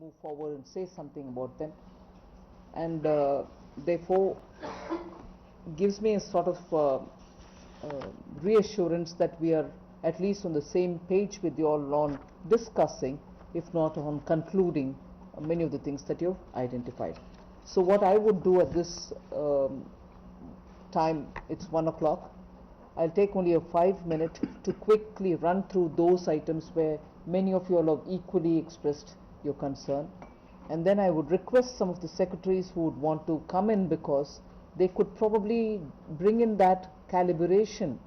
move forward and say something about them, and therefore gives me a sort of reassurance that we are at least on the same page with you all on discussing, if not on concluding, many of the things that you've identified. So what I would do at this time, it's 1 o'clock, I'll take only a 5-minute to quickly run through those items where many of you all have equally expressed your concern, and then I would request some of the secretaries who would want to come in, because they could probably bring in that calibration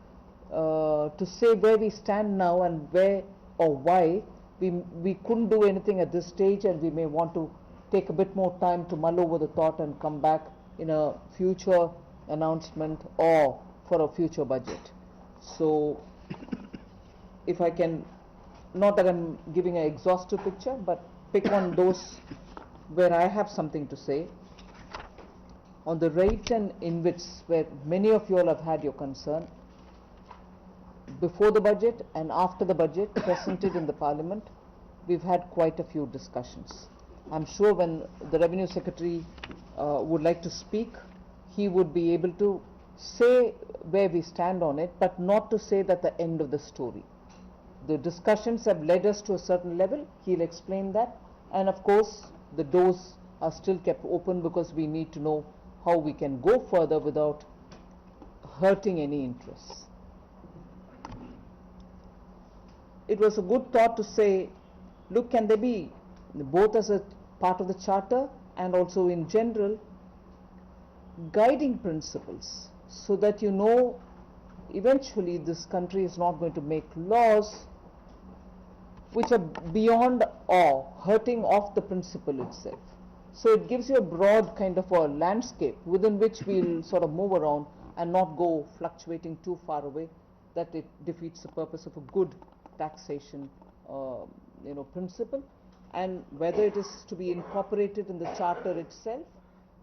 to say where we stand now and where or why we couldn't do anything at this stage, and we may want to take a bit more time to mull over the thought and come back in a future announcement or for a future budget. So if I can, not that I'm giving an exhaustive picture, but pick on those where I have something to say. On the rate and InvITs, where many of you all have had your concern, before the budget and after the budget presented in the Parliament, we've had quite a few discussions. I'm sure when the Revenue Secretary would like to speak, he would be able to say where we stand on it, but not to say that the end of the story. The discussions have led us to a certain level, he'll explain that, and of course the doors are still kept open because we need to know how we can go further without hurting any interests. It was a good thought to say, look, can there be, both as a part of the charter and also in general, guiding principles, so that you know eventually this country is not going to make laws which are beyond or hurting off the principle itself. So it gives you a broad kind of a landscape within which we'll sort of move around and not go fluctuating too far away, that it defeats the purpose of a good taxation principle. And whether it is to be incorporated in the charter itself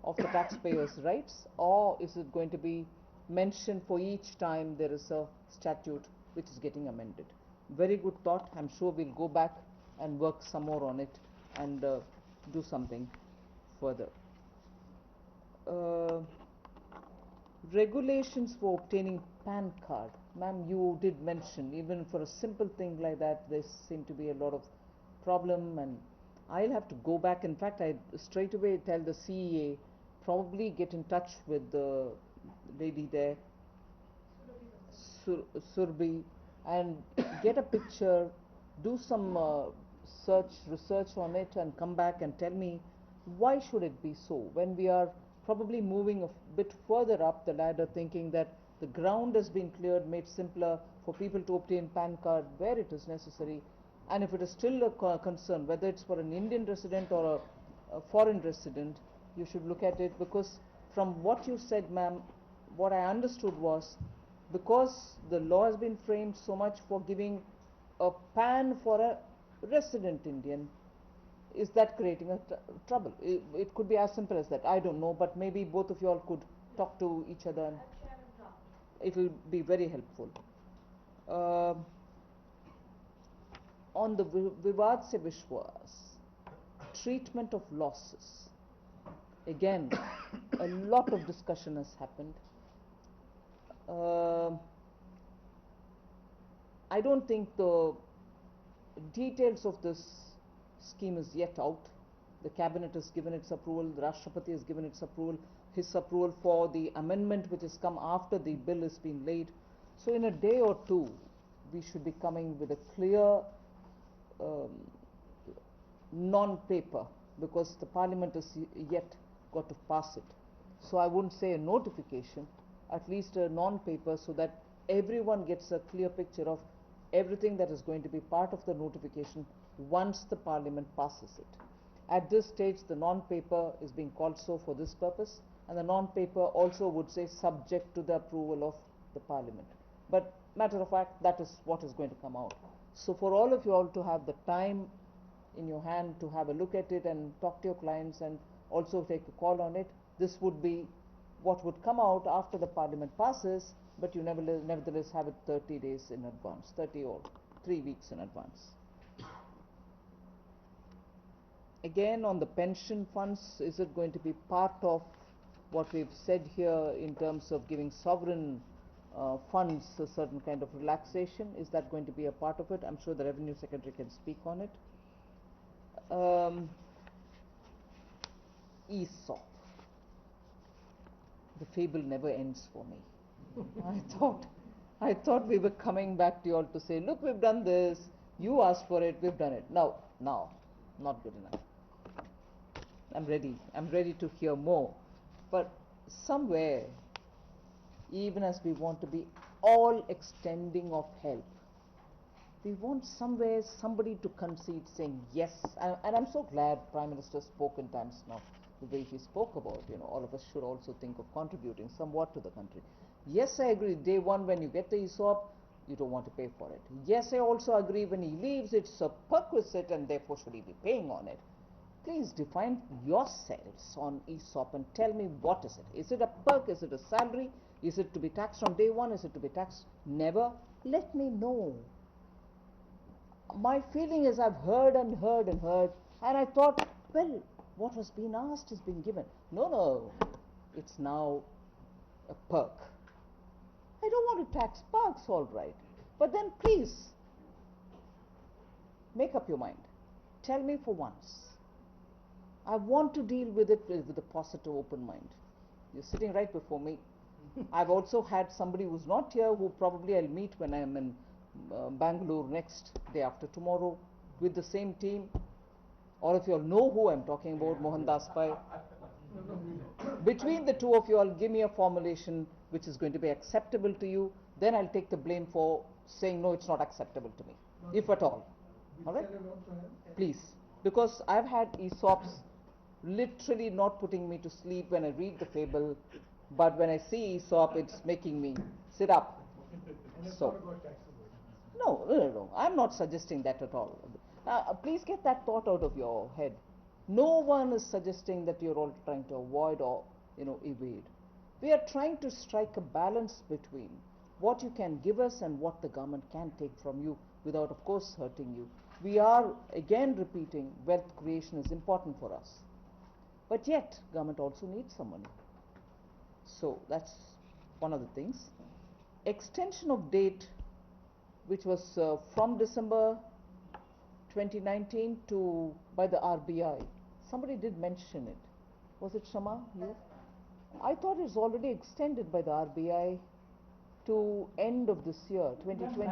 of the taxpayers' rights, or is it going to be mentioned for each time there is a statute which is getting amended. Very good thought. I'm sure we'll go back and work some more on it and do something further. Regulations for obtaining PAN card. Ma'am, you did mention even for a simple thing like that there seem to be a lot of problem, and I'll have to go back. In fact, I straight away tell the CEA, probably get in touch with the lady there, Surbi, and get a picture, do some research on it, and come back and tell me why should it be so, when we are probably moving a bit further up the ladder, thinking that the ground has been cleared, made simpler for people to obtain PAN card where it is necessary. And if it is still a concern, whether it's for an Indian resident or a foreign resident, you should look at it, because from what you said, ma'am, what I understood was, because the law has been framed so much for giving a PAN for a resident Indian, is that creating a trouble? It could be as simple as that. I don't know, but maybe both of you all could talk to each other and it will be very helpful. On the Vivad Se Vishwas, treatment of losses, again a lot of discussion has happened. I don't think the details of this scheme is yet out. The cabinet has given its approval, the Rashtrapati has given its approval, his approval for the amendment which has come after the bill has been laid. So in a day or two we should be coming with a clear non-paper, because the Parliament has yet got to pass it. So I wouldn't say a notification, at least a non-paper, so that everyone gets a clear picture of everything that is going to be part of the notification once the Parliament passes it. At this stage the non-paper is being called so for this purpose, and the non-paper also would say subject to the approval of the Parliament. But matter of fact, that is what is going to come out. So for all of you all to have the time in your hand to have a look at it and talk to your clients and also take a call on it, this would be what would come out after the Parliament passes, but you nevertheless have it 30 days in advance, 30 or 3 weeks in advance. Again, on the pension funds, is it going to be part of what we've said here in terms of giving sovereign funds a certain kind of relaxation? Is that going to be a part of it? I'm sure the Revenue Secretary can speak on it. ESOP. The fable never ends for me. I thought we were coming back to you all to say, look, we've done this, you asked for it, we've done it. No, not good enough. I'm ready to hear more. But somewhere, even as we want to be all extending of help, we want somewhere somebody to concede saying yes. And I'm so glad Prime Minister spoke in times now, the way he spoke about, all of us should also think of contributing somewhat to the country. Yes, I agree, day one when you get the ESOP, you don't want to pay for it. Yes, I also agree when he leaves, it's a perquisite and therefore should he be paying on it. Please define yourselves on ESOP and tell me what is it. Is it a perk? Is it a salary? Is it to be taxed on day one? Is it to be taxed never? Let me know. My feeling is I've heard and heard and heard, and I thought, well, what was being asked is being given. No, it's now a perk. I don't want to tax perks, all right. But then please, make up your mind. Tell me for once. I want to deal with it with a positive, open mind. You're sitting right before me. I've also had somebody who's not here, who probably I'll meet when I'm in Bangalore next day after tomorrow with the same team. All of you all know who I'm talking about, Mohandas Pai. Between the two of you all, give me a formulation which is going to be acceptable to you. Then I'll take the blame for saying no, it's not acceptable to me, if at all. All right? Please. Because I've had ESOPs literally not putting me to sleep when I read the fable, but when I see ESOP, it's making me sit up. So, no, I'm not suggesting that at all. Please get that thought out of your head. No one is suggesting that you're all trying to avoid or evade. We are trying to strike a balance between what you can give us and what the government can take from you without, of course, hurting you. We are again repeating wealth creation is important for us. But yet, government also needs some money. So that's one of the things. Extension of date, which was from December 2019 to by the RBI. Somebody did mention it. Was it Shama? You? I thought it's already extended by the RBI to end of this year, 2020.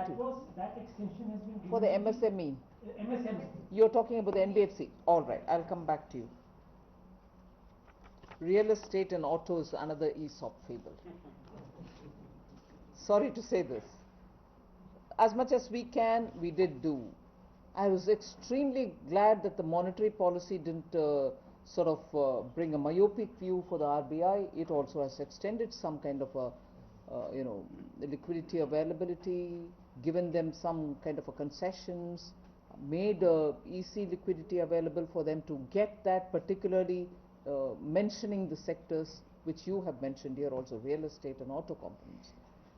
That extension has been given for the MSME. MSME. You're talking about the NBFC. All right, I'll come back to you. Real estate and auto is another ESOP fable. Sorry to say this. As much as we can, we did do. I was extremely glad that the monetary policy didn't bring a myopic view for the RBI. It also has extended some kind of a liquidity availability, given them some kind of a concessions, made EC liquidity available for them to get that, particularly mentioning the sectors which you have mentioned here also, real estate and auto components.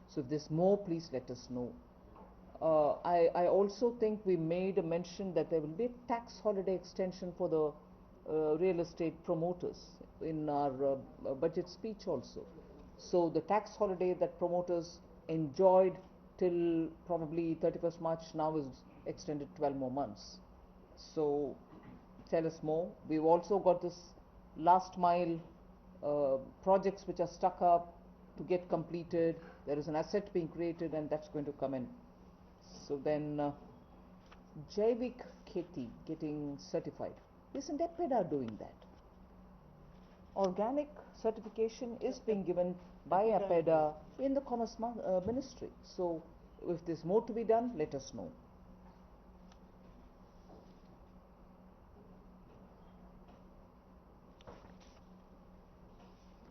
So if there's more, please let us know. I also think we made a mention that there will be a tax holiday extension for the real estate promoters in our budget speech also. So the tax holiday that promoters enjoyed till probably 31st March now is extended 12 more months. So tell us more. We've also got this last mile projects which are stuck up to get completed. There is an asset being created and that's going to come in. So then Jaivik Kheti getting certified. Isn't EPEDA doing that? Organic certification is being given by EPEDA in the Commerce Ministry. So if there's more to be done, let us know.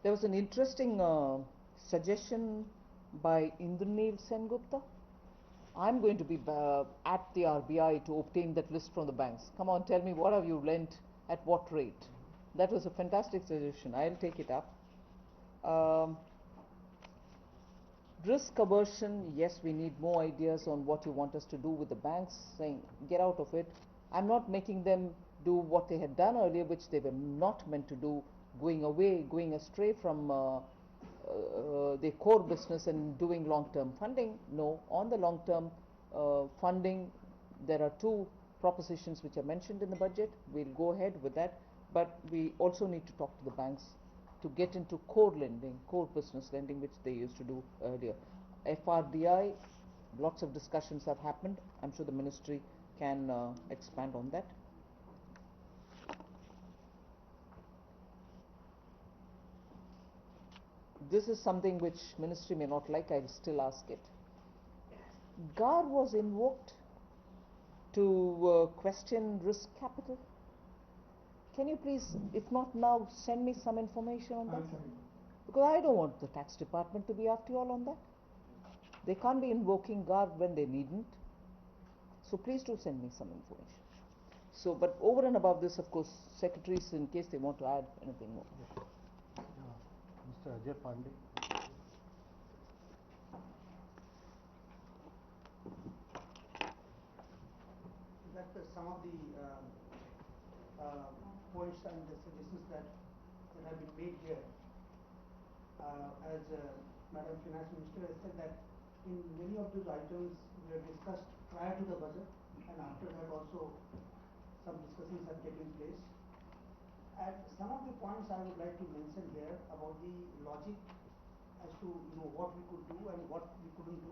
There was an interesting suggestion by Indranil Sengupta. I'm going to be at the RBI to obtain that list from the banks. Come on, tell me, what have you lent at what rate? That was a fantastic suggestion. I'll take it up. Risk aversion, yes, we need more ideas on what you want us to do with the banks, saying get out of it. I'm not making them do what they had done earlier, which they were not meant to do, going astray from their core business and doing long-term funding. No, on the long-term funding, there are two propositions which are mentioned in the budget. We'll go ahead with that, but we also need to talk to the banks to get into core lending, core business lending, which they used to do earlier. FRDI, lots of discussions have happened. I'm sure the ministry can expand on that. This is something which ministry may not like. I'll still ask it. GAR was invoked to question risk capital. Can you please, if not now, send me some information on that? Because I don't want the tax department to be after you all on that. They can't be invoking GAR when they needn't. So please do send me some information. So, but over and above this, of course, secretaries, in case they want to add anything more. Mr. Ajay Pandey. That some of the points and the suggestions that have been made here, as Madam Finance Minister has said, that in many of those items were discussed prior to the budget, and after that also some discussions have taken place. And some of the points I would like to mention here about the logic as to what we could do and what we couldn't do.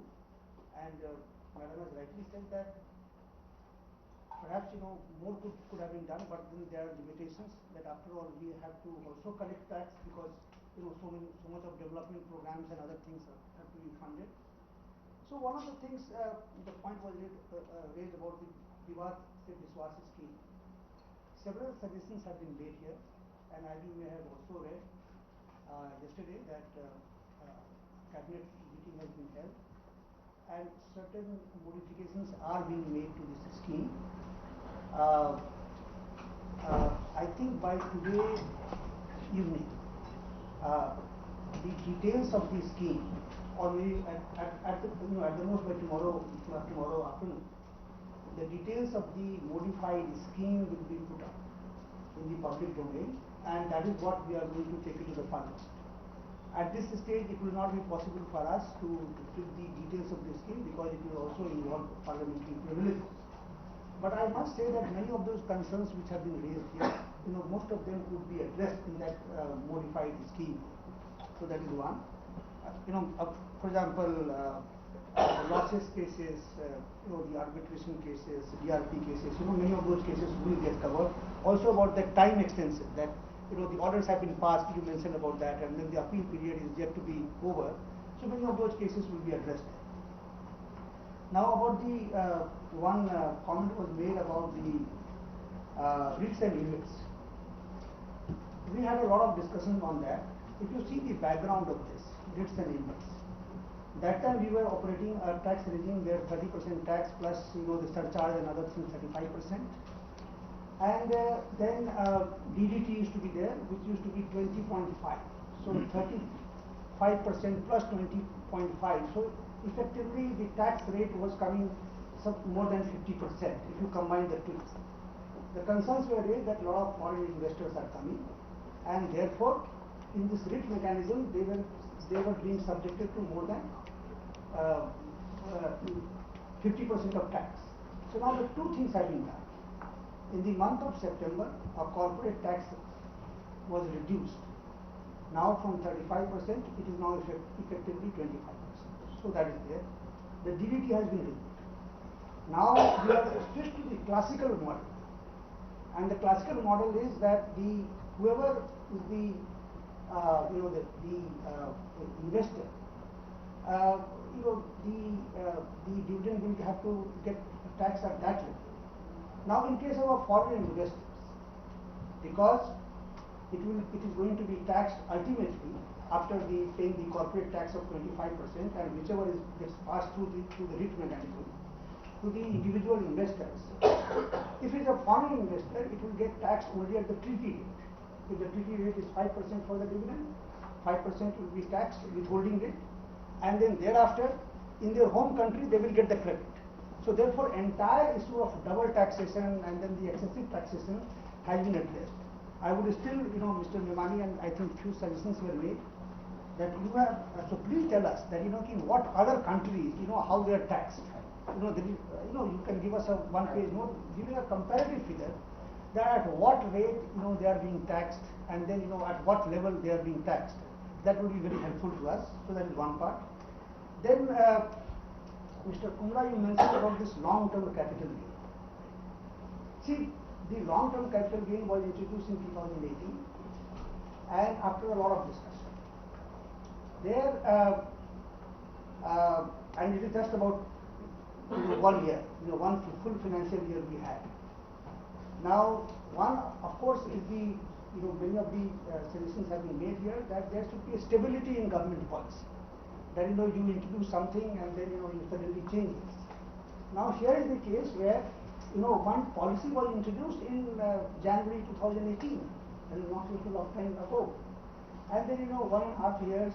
And Madam has rightly said that perhaps more could have been done, but then there are limitations. That after all we have to also collect tax because so much of development programs and other things have to be funded. So one of the things, the point was raised about the BARC scheme. Several suggestions have been made here, and as you may have also read yesterday that cabinet meeting has been held, and certain modifications are being made to this scheme. I think by today evening, the details of the scheme, or maybe at the most by tomorrow afternoon, the details of the modified scheme will be put up in the public domain, and that is what we are going to take it to the parliament. At this stage, it will not be possible for us to give the details of the scheme because it will also involve parliamentary privileges. But I must say that many of those concerns which have been raised here, most of them could be addressed in that modified scheme. So that is one. For example, losses cases, the arbitration cases, DRP cases, many of those cases will get covered. Also about the time extension, that the orders have been passed, you mentioned about that, and then the appeal period is yet to be over. So many of those cases will be addressed. Now about the one comment was made about the writs and limits. We had a lot of discussion on that. If you see the background of this, writs and limits, that time we were operating a tax regime where 30% tax plus the surcharge and other things 35%. And then DDT used to be there, which used to be 20.5. So 35% plus 20.5. So effectively the tax rate was coming more than 50% if you combine the two. The concerns were raised that a lot of foreign investors are coming, and therefore in this RIT mechanism they were being subjected to more than 50% of tax. So now the two things have been done. In the month of September, our corporate tax was reduced. Now from 35%, it is now effectively 25%. So that is there. The DDT has been removed. Now we are switched to the classical model. And the classical model is that whoever is the investor, the dividend will have to get taxed at that level. Now in case of our foreign investors, because it is going to be taxed ultimately after paying the corporate tax of 25%, and whichever gets passed through the RIT mechanism to the individual investors. If it is a foreign investor, it will get taxed only at the treaty rate. If the treaty rate is 5% for the dividend, 5% will be taxed, withholding rate, and then thereafter in their home country they will get the credit. So therefore, entire issue of double taxation and then the excessive taxation has been addressed. I would still, Mr. Memani, and I think few suggestions were made that you have. So please tell us that in what other countries, how they are taxed. There is, you can give us a one-page note giving a comparative figure that at what rate they are being taxed, and then at what level they are being taxed. That would be very helpful to us. So that is one part. Then Mr. Kumra, you mentioned about this long-term capital gain. See, the long-term capital gain was introduced in 2018, and after a lot of discussion, there and it is just about 1 year, one full financial year we had. Now, one of course is the many of the suggestions have been made here that there should be a stability in government policy. That you introduce something and then you suddenly change this. Now here is the case where one policy was introduced in January 2018, that is not a lot of time ago, and then 1.5 years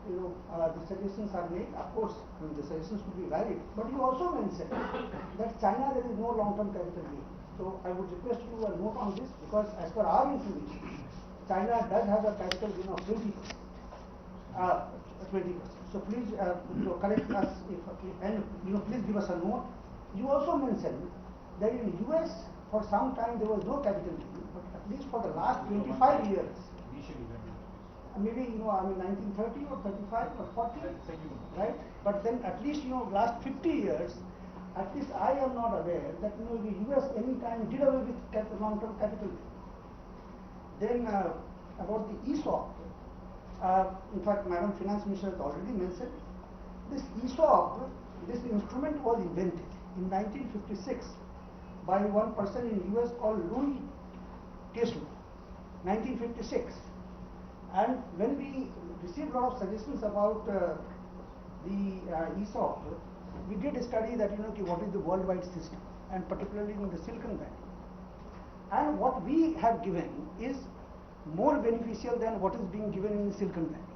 the suggestions are made. Of course, the suggestions could be valid, but you also mentioned that China there is no long-term capital gain. So I would request you a note on this, because as per our information, China does have a capital gain of 20%. 20%. So please correct us and please give us a note. You also mentioned that in US for some time there was no capital gain, but at least for the last 25 years. Maybe 1930 or 35 or 40, right? But then at least last 50 years, at least I am not aware that the US any time did away with long-term capital gain. Then about the ESOP, in fact, Madam Finance Minister has already mentioned this ESOP. This instrument was invented in 1956 by one person in US called Louis Tesla, 1956. And when we received a lot of suggestions about the ESOP, we did study that what is the worldwide system, and particularly in the Silicon Valley. And what we have given is more beneficial than what is being given in Silicon Valley.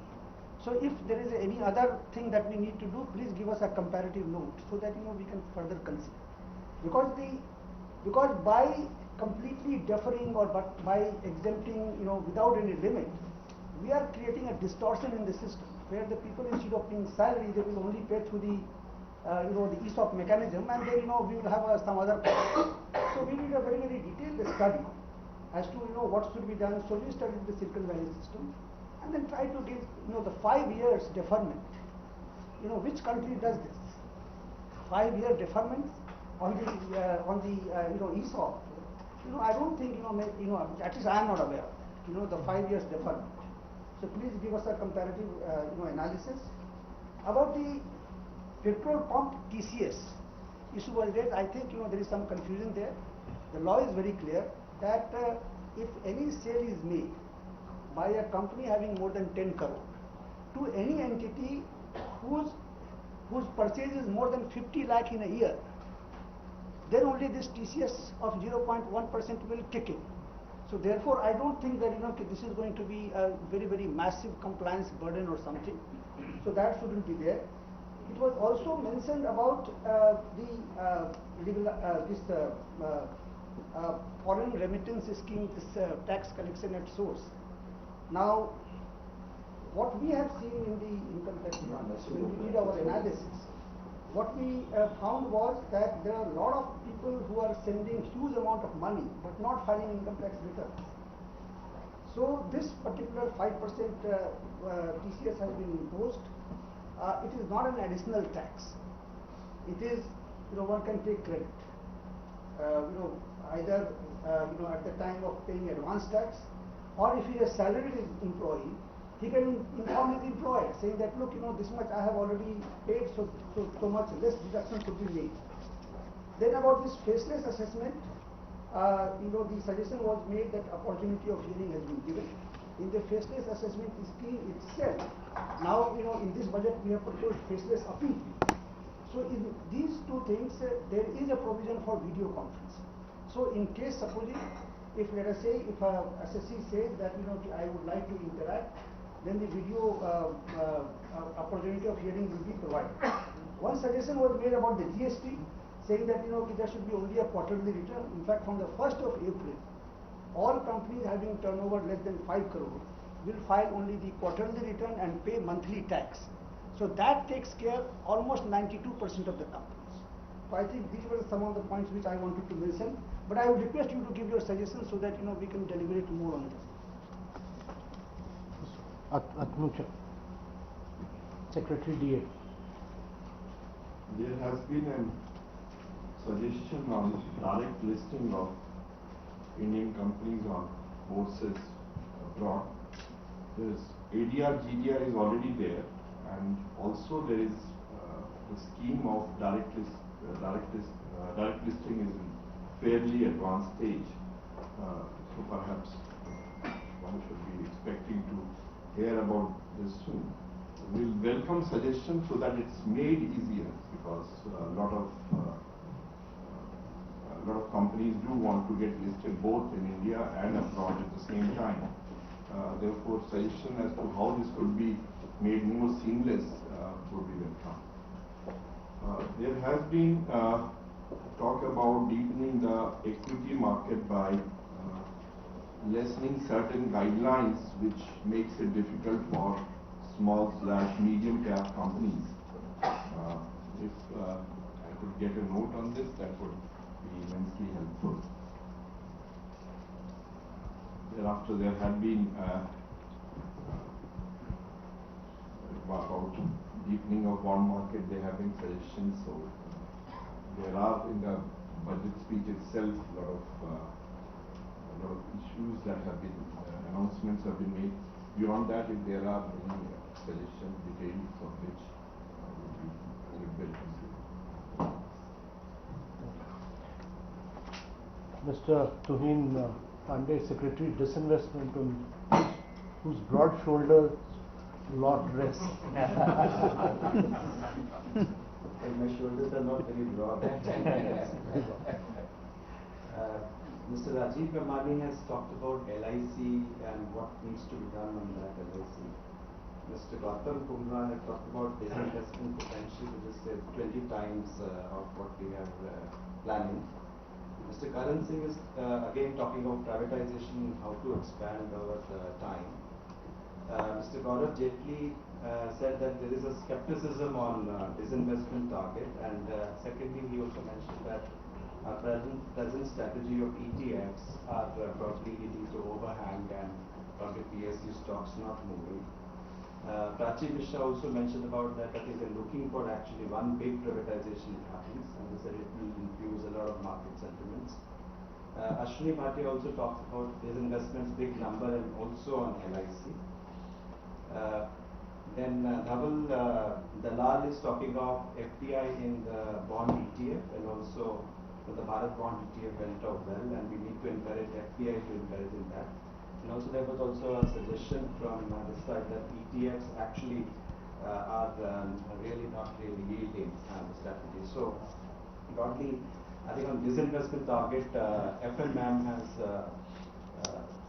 So if there is any other thing that we need to do, please give us a comparative note so that we can further consider. Because by completely deferring or by exempting without any limit, we are creating a distortion in the system where the people, instead of paying salary, they will only pay through the the ESOP mechanism, and then we will have some other cost. So we need a very, very detailed study as to what should be done. So we studied the Silicon Valley system and then try to give the 5 years deferment. Which country does this? 5-year deferment on the ESOP. I don't think at least I am not aware of the 5 years deferment. So please give us a comparative analysis about the petrol pump TCS issue was raised. I think there is some confusion there. The law is very clear that if any sale is made by a company having more than 10 crore to any entity whose purchase is more than 50 lakh in a year, then only this TCS of 0.1% will kick in. So therefore, I don't think that this is going to be a very, very massive compliance burden or something. So that shouldn't be there. It was also mentioned about this foreign remittance scheme, this tax collection at source. Now, what we have seen in the income tax department, when we did our analysis, what we found was that there are a lot of people who are sending huge amount of money but not filing income tax returns. So this particular 5% TCS has been imposed. It is not an additional tax. It is, one can take credit. Either at the time of paying advance tax, or if he is a salaried employee, he can inform his employer saying that look, this much I have already paid, so much less deduction could be made. Then about this faceless assessment, the suggestion was made that opportunity of hearing has been given. In the faceless assessment scheme itself, now in this budget we have proposed faceless appeal. So in these two things, there is a provision for video conference. So in case supposing, if let us say, if a assessee says that I would like to interact, then the video opportunity of hearing will be provided. One suggestion was made about the GST. saying that there should be only a quarterly return. In fact, from the 1st of April, all companies having turnover less than 5 crore will file only the quarterly return and pay monthly tax. So that takes care almost 92% of the companies. So I think these were some of the points which I wanted to mention. But I would request you to give your suggestions so that we can deliberate more on this. Atnucha, Secretary DA. There has been a suggestion on direct listing of Indian companies on bourses abroad. There's ADR, GDR is already there, and also there is the scheme of direct listing is in fairly advanced stage. So perhaps one should be expecting to hear about this soon. We'll welcome suggestions so that it's made easier, because a lot of companies do want to get listed both in India and abroad at the same time. Therefore, suggestion as to how this could be made more seamless would be welcome. There has been talk about deepening the equity market by lessening certain guidelines, which makes it difficult for small/medium cap companies. If I could get a note on this, that would be immensely helpful. Thereafter, there had been about deepening of bond market. There have been suggestions. So there are in the budget speech itself a lot of issues that have been announcements have been made. Beyond that, if there are any suggestions, details of which would be welcome. Mr. Tuhin Pandey, Secretary Disinvestment, on whose broad shoulders lot rests. My shoulders are not very broad. Mr. Rajiv Ramani has talked about LIC and what needs to be done on that LIC. Mr. Gautam Kumra had talked about disinvestment potential, which is 20 times of what we are planning. Mr. Karan Singh is again talking of privatization, how to expand over time. Mr. Gaurav Jaitley said that there is a skepticism on disinvestment target, and secondly, he also mentioned that our present strategy of ETFs are probably leading to overhang and probably PSU stocks not moving. Prachi Mishra also mentioned about that I think they're looking for actually one big privatization happens, and they said it will infuse a lot of market sentiments. Ashwini Bhatia also talks about disinvestments, big number, and also on LIC. Then Dhaval Dalal is talking of FDI in the bond ETF, and also the Bharat bond ETF went out well, and we need to encourage FDI to encourage in that. And also there was also a suggestion from this side that ETFs actually are really not really yielding the strategy. So broadly, I think on disinvestment target, FMM has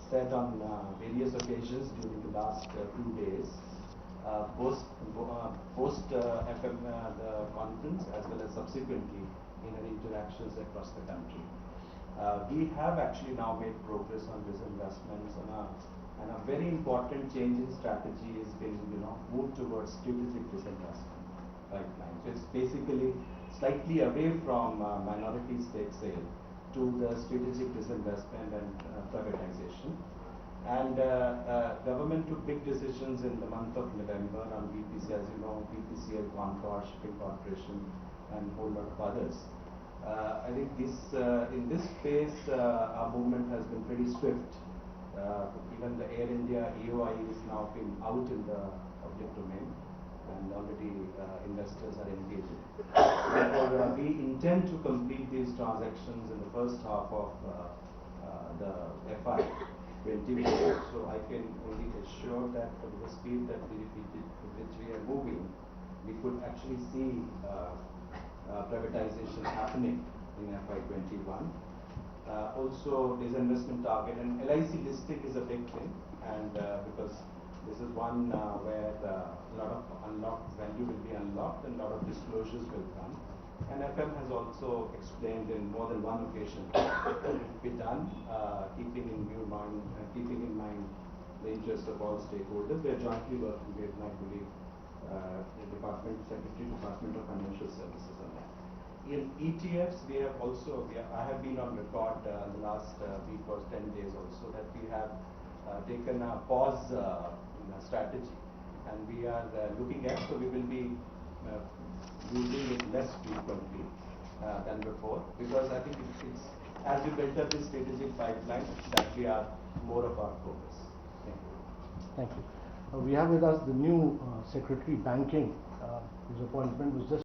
said on various occasions during the last 2 days, post FM the conference as well as subsequently in our interactions across the country. We have actually now made progress on disinvestments, and a very important change in strategy has been moved towards strategic disinvestment pipeline. So it's basically slightly away from minority stake sale to the strategic disinvestment and privatization. And government took big decisions in the month of November on BPC, as you know, BPCL, Concor, Shipping Corporation, and a whole lot of others. I think this in this space, our movement has been pretty swift. Even the Air India EOI is now been out in the public domain, and already investors are engaging. Therefore, we intend to complete these transactions in the first half of the FY 2024. So I can only assure that with the speed that with which we are moving, we could actually see privatization happening in FY 21. Also, disinvestment target and LIC listing is a big thing, and because this is one where a lot of unlocked value will be unlocked and a lot of disclosures will come. And FM has also explained in more than one occasion that it will be done, keeping in mind the interest of all stakeholders. We are jointly working with my colleague, the Department of Financial Services on that. In ETFs, I have been on record the last week or 10 days also that we have taken a pause strategy, and we are looking at, so we will be using it less frequently than before, because I think it's as we build up this strategic pipeline, that we are more of our focus. Thank you. Thank you. We have with us the new Secretary Banking, whose appointment was just